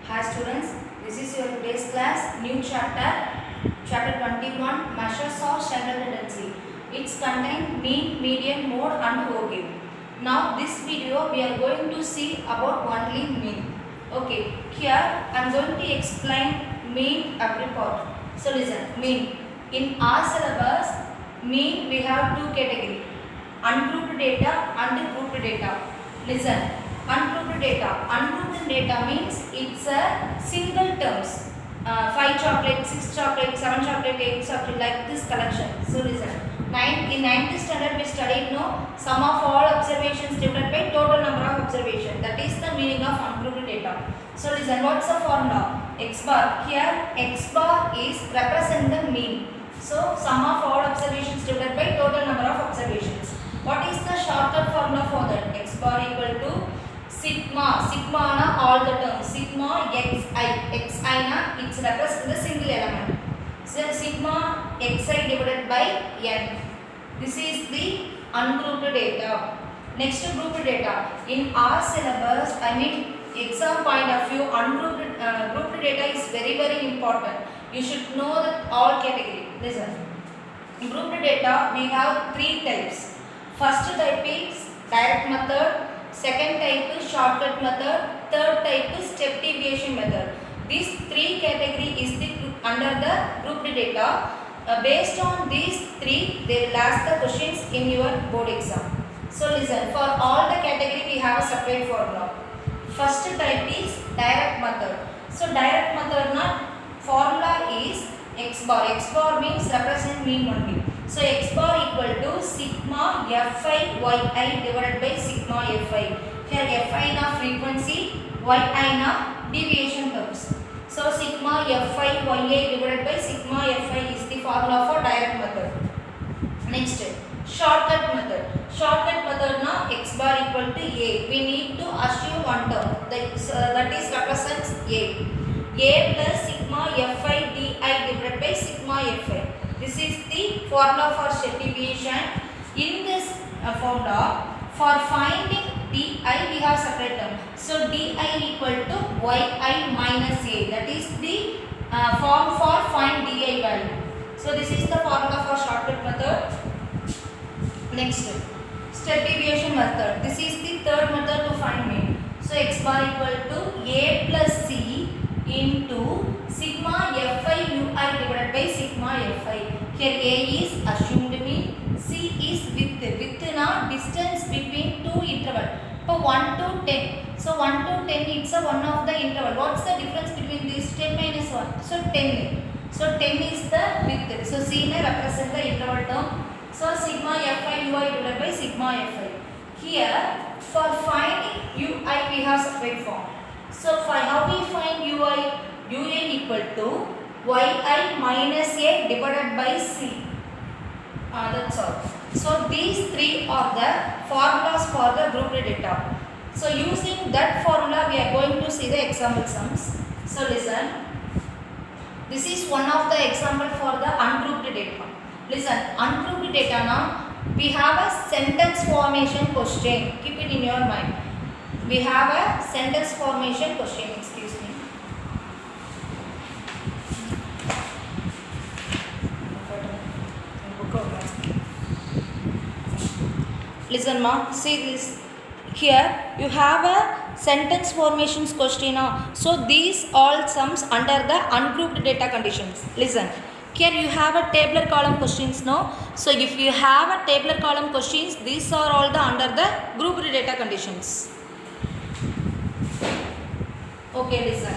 Hi students, this is your today's class, new chapter 21, measures of central tendency. It's contain mean, median, mode and O-give. Now this video we are going to see about only mean. Okay, here I am going to explain mean every part. So listen, mean. In our syllabus, mean we have two categories, ungrouped data and grouped data. Listen. Ungrouped data. Ungrouped data means it's a single terms. 5 chocolate, 6 chocolate, 7 chocolate, 8 chocolate, like this collection. So listen. In 9th standard we studied sum of all observations divided by total number of observations. That is the meaning of ungrouped data. So listen, what's the formula? X bar. Here X bar is represent the mean. So sum of all observations divided by total number of observations. What is the shortcut formula for that? X bar equal to sigma na all the terms, sigma xi na it's represent the single element, so sigma xi divided by n. This is the ungrouped data. Next, grouped data. In our syllabus, I mean exam point of view, ungrouped grouped data is very important. You should know that all category. Listen, grouped data we have three types. First type is direct method, second type is shortcut method, third type is step deviation method. These three category is under the grouped data. Based on these three, they will ask the questions in your board exam. So listen, for all the category we have a separate formula. First type is direct method. So direct method formula is x bar. X bar means represent mean only. So x bar equal to sigma fi yi divided by sigma fi. Here fi na frequency, yi na deviation terms. So sigma fi yi divided by sigma fi is the formula for direct method. Next, shortcut method. Shortcut method na x bar equal to a. We need to assume one term that is represents a. A plus sigma fi di divided by sigma fi. This is the formula for step deviation. In this formula, for finding di we have separate term. So di equal to yi minus a. That is the form for find di value. So this is the formula for shortcut method. Next, step deviation method. This is the third method to find mean. So x bar equal to a plus c into sigma fi ui divided by sigma fi. Here a is assumed mean, c is width. Width na distance between two interval. So 1 to 10. So 1 to 10 it's a one of the interval. What's the difference between these? 10 minus 1. So 10. So 10 is the width. So c na represent the interval term. So sigma fi ui divided by sigma fi. Here for finding ui we have separate form. So how we find ui? ui equal to yi minus a divided by c. That's all. So these three are the formulas for the grouped data. So using that formula we are going to see the example sums. So listen. This is one of the example for the ungrouped data. Listen, ungrouped data now we have a sentence formation question. Keep it in your mind. We have a sentence formation question. Excuse me. Listen ma, see this. Here you have a sentence formations question. So these all sums under the ungrouped data conditions. Listen. Here you have a tabular column questions now. So if you have a tabular column questions, these are all the under the grouped data conditions. Okay, listen.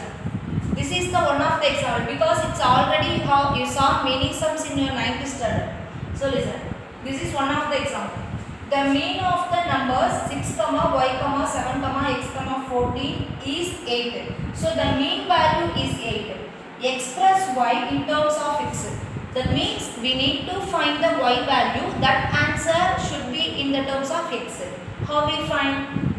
This is the one of the example because it's already how you saw many sums in your 9th standard. So listen. This is one of the example. The mean of the numbers 6, y, 7, x, 14 is 8. So the mean value is 8. Express y in terms of x. That means we need to find the y value. That answer should be in the terms of x. How we find?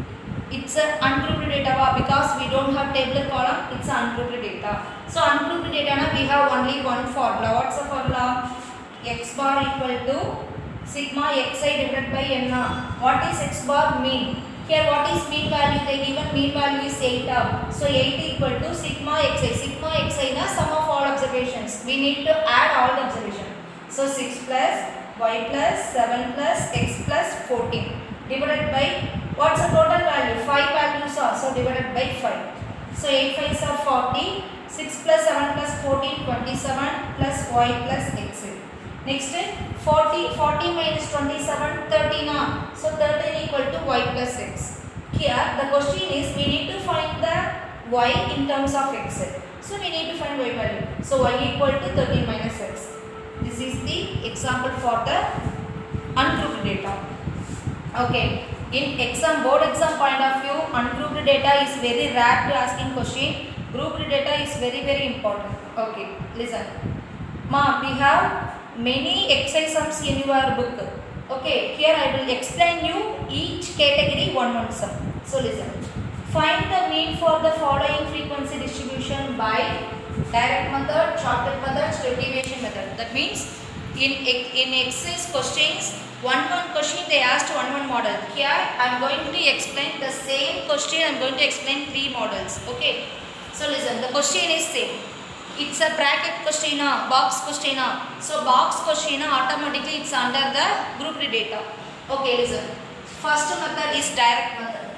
It's a ungrouped data because we don't have tabular column. It's ungrouped data. So ungrouped data we have only one formula. What's the formula? X bar equal to sigma xi divided by n. What is x bar mean? Here what is mean value? The given mean value is 8. So 8 equal to sigma xi. Sigma xi na sum of all observations. We need to add all the observations. So 6 plus y plus 7 plus x plus 14 divided by what's the total value? 5 values are, so divided by 5. So 8 5s are 40. 6 plus 7 plus 14 27 plus y plus x. Next 40 minus 27 13. So 13 equal to y plus x. Here the question is we need to find the y in terms of x. So we need to find y value. So y equal to 13 minus x. This is the example for the ungrouped data. Okay. In board exam point of view, ungrouped data is very rare to asking question. Grouped data is very important. Okay, listen. Ma, we have many exercise sums in your book. Okay, here I will explain you each category one sum. So listen. Find the mean for the following frequency distribution by direct method, shortcut method, derivation method. That means in exercise questions, one question they asked one model. Here I am going to explain the same question. I am going to explain 3 models. Okay. So listen, the question is same. It's a bracket question, box question. So box question automatically it's under the grouped data. Okay, listen. First method is direct method.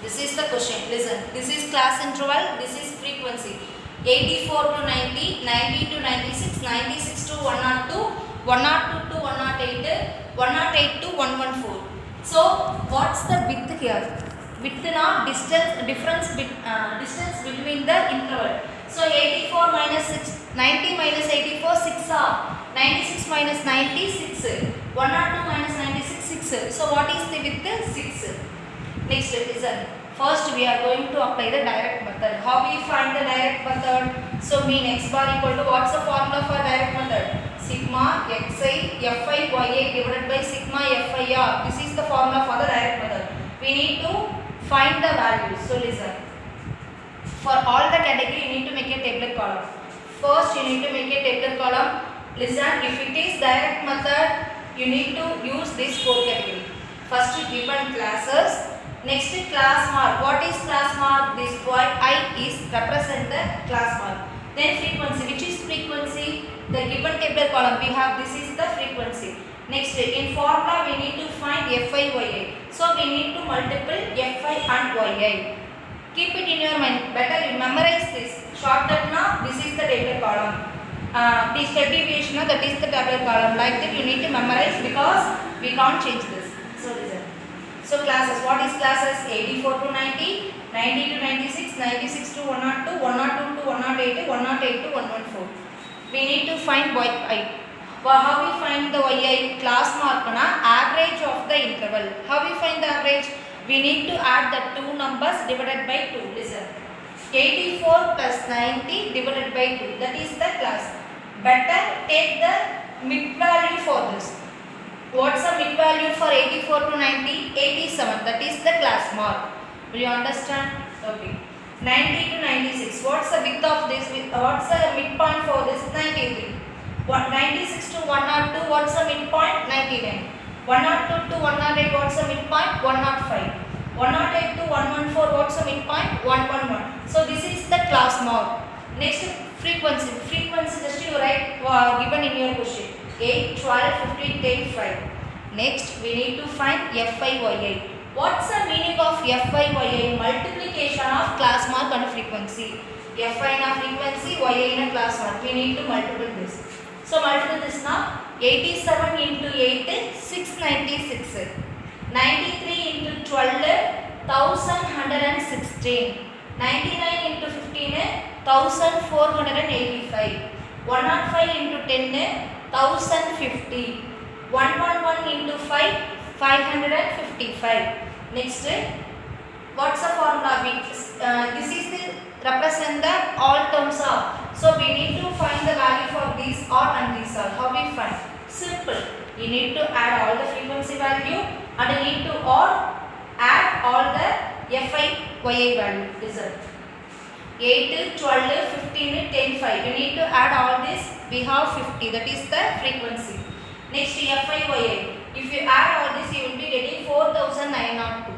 This is the question. Listen. This is class interval. This is frequency. 84 to 90, 90 to 96, 96 to 102, 102 to 108, 108 to 114. So what's the width here? Width na difference between the interval. So 84 minus 6, 90 minus 84, 6 are 96 minus 90, 6. 102 minus 96, 6. So what is the width? 6. Next, listen. First we are going to apply the direct method. How we find the direct method? So mean x bar equal to, what's the formula for direct method? Sigma xi fi yi divided by sigma fir. This is the formula for the direct method. We need to find the values. So listen. For all the category you need to make a tabular column. First you need to make a tabular column. Listen, if it is direct method, you need to use this 4 category. First given classes. Next class mark. What is class mark? This point I is represent the class mark. Then frequency. Which is frequency? The given tabular column we have, this is the frequency. Next in formula we need to find fi yi. So we need to multiply fi and yi. Keep it in your mind. Better you memorize this. Shortcut now. This is the tabular column. This deviation that is the tabular column. Like that you need to memorize because we can't change this. So listen. So classes, what is classes? 84 to 90, 90 to 96, 96 to 102, 102 to 108, 108 to 114. We need to find yi. How we find the yi? Class mark na average of the interval. How we find the average? We need to add the 2 numbers divided by 2. Listen. 84 plus 90 divided by 2. That is the class. Better take the mid value for this. What's the mid value for 84 to 90? 87. That is the class mark. Will you understand? Okay. 90 to 96. What's the width of this? What's the midpoint for this? 93. 96 to 102. What's the midpoint? 99. 102 to 108. What's the midpoint? 105. 108 to 114. What's the midpoint? 111. So this is the class mark. Next frequency. Frequency just you write given in your question. 8, 12, 15, 10, 5. Next, we need to find fi yi. What's the meaning of fi yi? Multiplication of class mark and frequency. Fi in a frequency, yi in a class mark. We need to multiply this. So multiply this now. 87 into 8, 696. 93 into 12, 1116. 99 into 15, 1485. 105 into 10, 1050. 111 into 5, 555. Next, what's the formula? This is the represent the all terms of. So we need to find the value for these all and these all. How we find? Simple. You need to add all the frequency value and you need to add all the fi yi value. Result. 8, 12, 15, 10, 5. You need to add all this. We have 50. That is the frequency. Next fi yi. If you add all this, you will be getting 4902.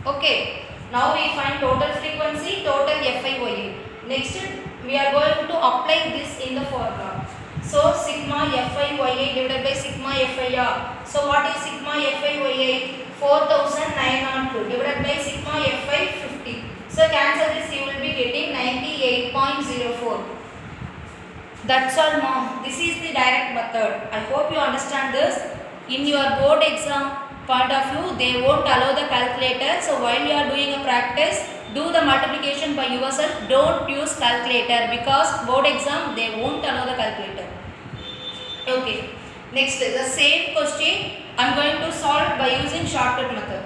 Okay. Now we find total frequency, total FIYA. Next we are going to apply this in the formula. So sigma FIYA divided by sigma FIR. So what is sigma FIYA? 4902 divided by sigma FI 50. So cancel this, you will be getting 98.04. That's all, mom. This is the direct method. I hope you understand this. In your board exam point of view, they won't allow the calculator. So while you are doing a practice, do the multiplication by yourself. Don't use calculator because board exam they won't allow the calculator. Okay. Next, the same question I am going to solve by using shortcut method.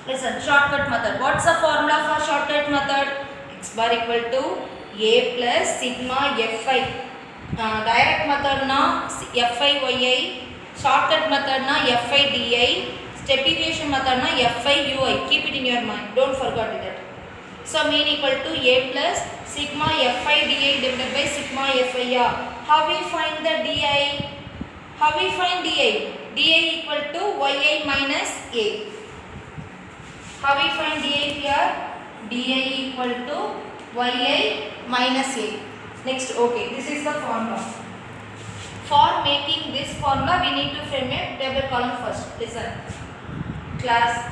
Listen, shortcut method. What's the formula for shortcut method? X bar equal to A plus sigma Fi. Direct method na FIYI, shortcut method na FIDI, step deviation method na FIUI. Keep it in your mind. Don't forget that. So mean equal to A plus sigma FIDI divided by sigma FIR. How we find the DI? How we find DI? DI equal to YI minus A. How we find DI here? DI equal to YI minus A. Next, okay, this is the formula. For making this formula, we need to frame a table column first. Listen, class,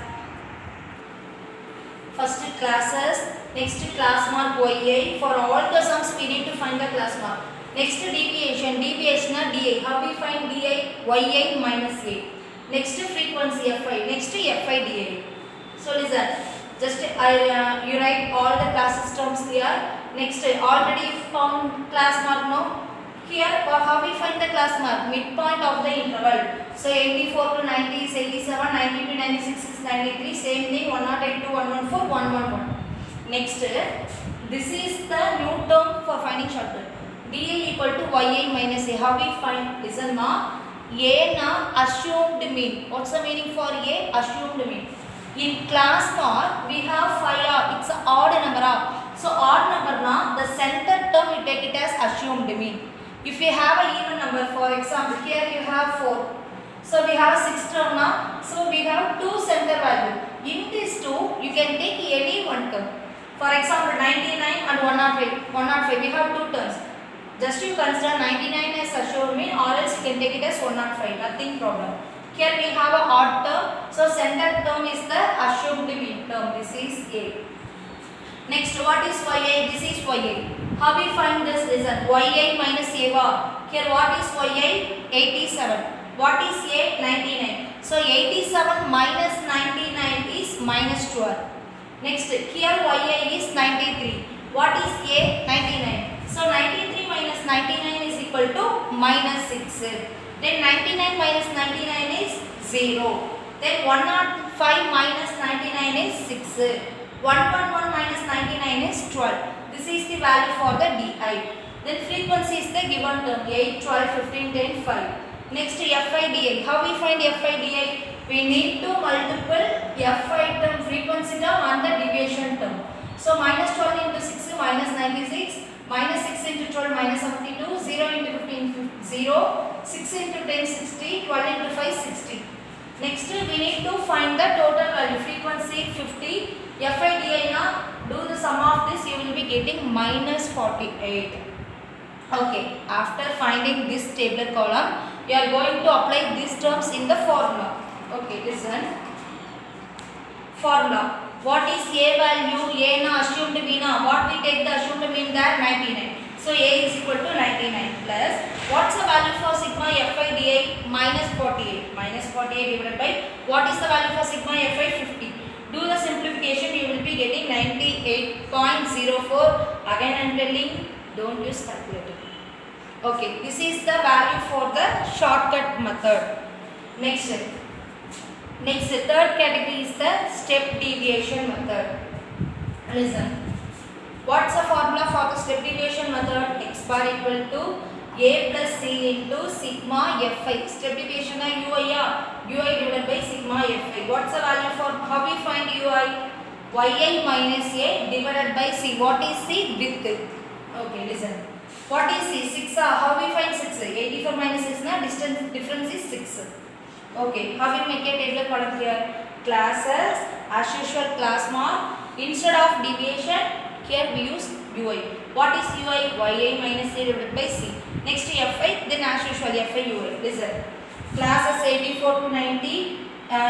first classes, next class mark YI. For all the sums, we need to find the class mark. Next deviation, deviation DI. How we find DI? YI minus A. Next frequency Fi. Next FIDI. So listen, just you write all the classes terms here. Next, already found class mark, no? Here, how we find the class mark? Midpoint of the interval. So 84 to 90 is 87, 90 to 96 is 93. Same thing, 108 to 114, 111. Next, this is the new term for finding shortcut. DI equal to YI minus A. How we find? Listen, ma. A na assumed mean. What's the meaning for A? Assumed mean. In class mark, we have 5R. It's an odd number. So odd number na, the center term you take it as assumed mean. If you have an even number, for example, here you have 4. So we have 6 term na. So we have 2 center value. In these 2, you can take any one term. For example, 99 and 105. 105, we have 2 terms. Just you consider 99 as assumed mean, or else you can take it as 105. Nothing problem. Here we have a odd term. So center term is the assumed mean term. This is A. Next, what is YI? This is YI. How we find this? Listen, YI minus A. Here what is YI? 87. What is A? 99. So 87 minus 99 is minus 12. Next, here YI is 93. What is A? 99. So 93 minus 99 is equal to minus 6. Then 99 minus 99 is 0. Then 105 minus 99 is 6. 111 minus 99 is 12. This is the value for the DI. Then frequency is the given term 8, 12, 15, 10, 5. Next FIDI. How we find FIDI? We need to multiple Fi term, frequency term and the deviation term. So minus 12 into 6 minus 96. Minus 6 into 12 minus 72. 0 into 15 0. 6 into 10 60. 12 into 5 60. Next we need to find the total value. Frequency 50. FIDI na, do the sum of this, you will be getting minus 48. Okay, after finding this tabular column, you are going to apply these terms in the formula. Okay, listen. Formula. What is A value? A na assumed mean na. What we take the assumed mean there? 99. So A is equal to 99 plus. What's the value for sigma FIDI? Minus 48. Minus 48 divided by. What is the value for sigma FI? 50. Do the simplification, you will be getting 98.04. Again I am telling, don't use calculator. Okay, this is the value for the shortcut method. Next, third category is the step deviation method. Listen, what's the formula for the step deviation method? X bar equal to A plus C into sigma Fi. Step deviation is UI divided by sigma Fi. What's the value for, how we find UI? YI minus A divided by C. What is C? Width. Okay, listen. What is C? 6. How we find 6? 84 minus 6 na, difference is 6. Okay, how we make a table column here? classes. As usual, class mark. Instead of deviation, here we use ui. What is ui? yi minus a divided by c. Next fi, then as usual fi ui. Listen. Classes 84 to 90.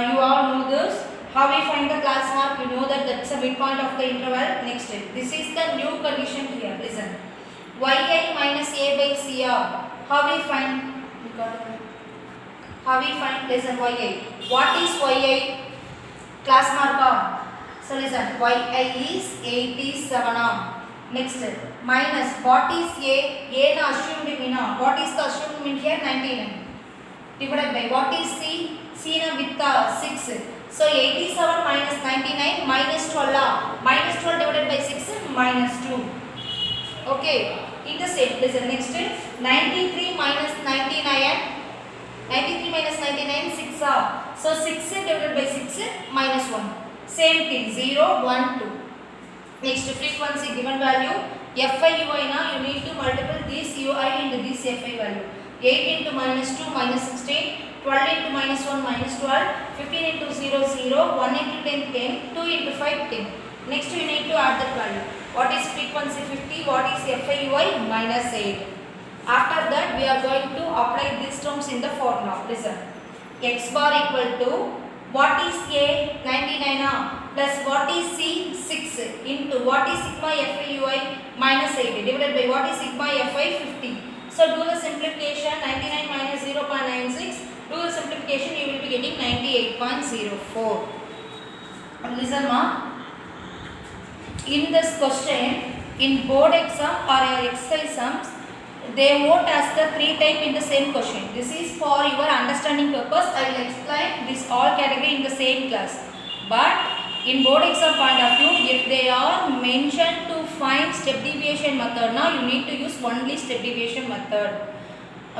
You all know this. How we find the class mark? You know that that's the midpoint of the interval. Next, this is the new condition here. Listen. yi minus a by c r. How we find? How we find? Listen. Yi. What is yi? Class mark. So listen. Yi is 87. Next, minus. What is a? A na assumed mean. What is the assumed mean here? 99. Divided by what is c? C na with 6. So 87 minus 99 minus 12. Minus 12 divided by 6 minus 2. Okay. In the same. Listen. Next, 93 minus 99. 93 minus 99 6. So 6 divided by 6 minus 1. Same thing. 0, 1, 2. Next, frequency given value. Fi ui na you need to multiply this ui into this fi value. 8 into minus 2 minus 16. 12 into minus 1 minus 12, 15 into 0 0, 1 into 10 10, 2 into 5 10. Next you need to add that value. What is frequency 50? What is FIUI? Minus 8. After that we are going to apply these terms in the formula. Listen. X bar equal to what is A? 99 plus what is C? 6 into what is sigma FIUI? Minus 8 divided by what is sigma FI? 50. So do the simplification. 99 minus 0.96. Do the simplification, you will be getting 98.04. Listen ma. In this question, in board exam or exercise sums, they won't ask the 3 type in the same question. This is for your understanding purpose. I will explain this all category in the same class. But in board exam point of view, if they are mentioned to find step deviation method, now you need to use only step deviation method.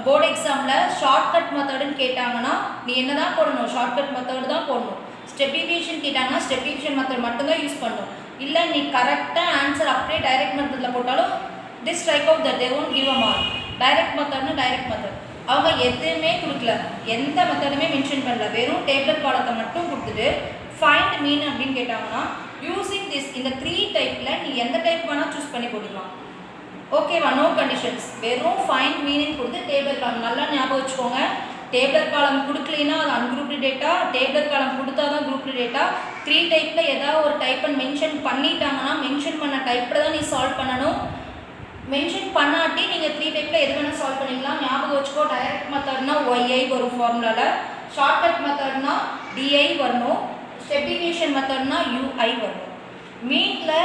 Board எக்ஸாமில் shortcut மெத்தடுன்னு கேட்டாங்கன்னா நீ என்ன தான் போடணும்? Shortcut method தான் போடணும். Step deviation கேட்டாங்கன்னா ஸ்டெப் டிவியேஷன் மெத்தட் மட்டும்தான் யூஸ் பண்ணணும். இல்லை நீ கரெக்டாக ஆன்சர் அப்படியே டைரக்ட் மெத்தடில் போட்டாலும் this strike out that they won't give a mark. Direct மெத்தட்னா டைரக்ட் மெத்தட். அவங்க எதுவுமே கொடுக்கல, எந்த மெத்தடுமே மென்ஷன் பண்ணல, வெறும் டேபிள் காலத்தை மட்டும் கொடுத்துட்டு ஃபைண்ட் மீன் அப்படின்னு கேட்டாங்கன்னா யூஸிங் திஸ் இந்த 3 டைப்பில் நீ எந்த டைப் வேணால் சூஸ் பண்ணி போட்டுக்கலாம். ஓகேவா? No conditions. வெறும் ஃபைண்ட் மீனிங் கொடுத்து டேபிள் காலம் நல்லா ஞாபகம் வச்சுக்கோங்க. டேபிள் காலம் கொடுக்கலைன்னா அது அன்குரூப்டு டேட்டா, டேபிள் காலம் கொடுத்தா தான் குரூப்டு டேட்டா. 3 டைப்பில் ஏதாவது ஒரு டைப்பை மென்ஷன் பண்ணிட்டாங்கன்னா மென்ஷன் பண்ண டைப்பில் தான் நீ சால்வ் பண்ணணும். மென்ஷன் பண்ணாட்டி நீங்கள் 3 டைப்பில் எது வேணால் சால்வ் பண்ணிக்கலாம். ஞாபகம் வச்சுக்கோ. டைரக்ட் மெத்தட்னா ஒய்ஐ வரும் ஃபார்முலாவில், ஷார்ட்கட் மெத்தட்னா டிஐ வரணும், ஸ்டெப் டிவியேஷன் மெத்தட்னா யூஐ வரணும். மீனில்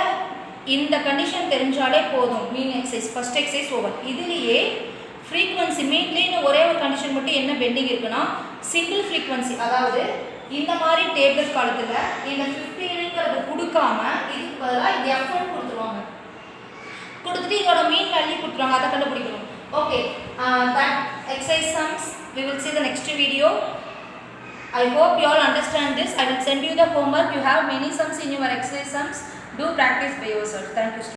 இந்த கண்டிஷன் தெரிஞ்சாலே போதும். மீன் எக்ஸசைஸ் ஃபர்ஸ்ட் எக்ஸசைஸ் ஓவர். இதுலேயே ஃப்ரீக்வன்சி மீன்லேயே ஒரே ஒரு கண்டிஷன் மட்டும் என்ன பெண்டிங் இருக்குன்னா சிங்கிள் ஃப்ரீக்வன்சி, அதாவது இந்த மாதிரி டேபிள் காலத்தில் இந்த 15ங்கிறது கொடுக்காம இதுக்கு பதிலாக இது எஃப்னு கொடுத்துருவாங்க. கொடுத்துட்டு இதோட மீன் வேல்யூ கொடுத்துருவாங்க, அதை கண்டுபிடிக்கணும். Okay, that exercise sums we will see the next video. I hope you all understand this. I will send you the homework. You have many sums in your exercise sums. Do practice by yourself. Thank you.